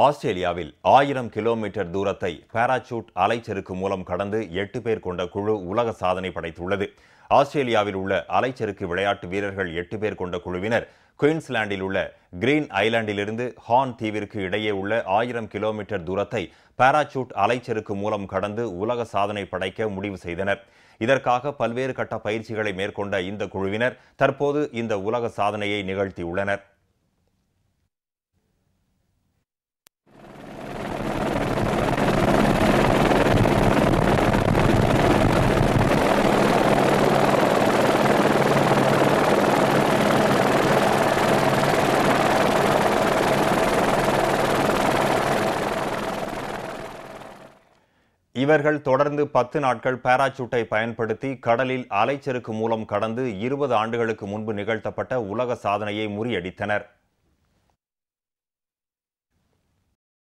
ஆஸ்திரேலியாவில் 1000 கிலோமீட்டர் தூரத்தை பாராசூட் அலைச்சறுக்கு மூலம் கடந்து 8 பேர் கொண்ட குழு உலக சாதனை படைத்துள்ளது. ஆஸ்திரேலியாவில் உள்ள அலைச்சறுக்கு விளையாட்டு வீரர்கள் 8 பேர் கொண்ட குழுவினர் குயின்ஸ்லாண்டில் உள்ள கிரீன் ஐலாண்டிலிருந்து ஹார்ன் தீவிற்கு இடையே உள்ள 1000 கிலோமீட்டர் தூரத்தை பாராசூட் அலைச்சறுக்கு மூலம் கடந்து உலக சாதனை படைக்க முடிவு செய்தனர். இதற்காக பல்வேறு கட்ட பயிற்சிகளை மேற்கொண்ட இந்த குழுவினர் தற்போது இந்த உலக சாதனையை நிகழ்த்தியுள்ளனர். இவர்கள் தொடர்ந்து 10 நாட்கள் பாராசூட்டை பயன்படுத்தி கடலில் அலைச்சறுக்கு மூலம் கடந்து 20 ஆண்டுகளுக்கு முன்பு நிகழ்த்தப்பட்ட உலக சாதனையை முறியடித்தனர்.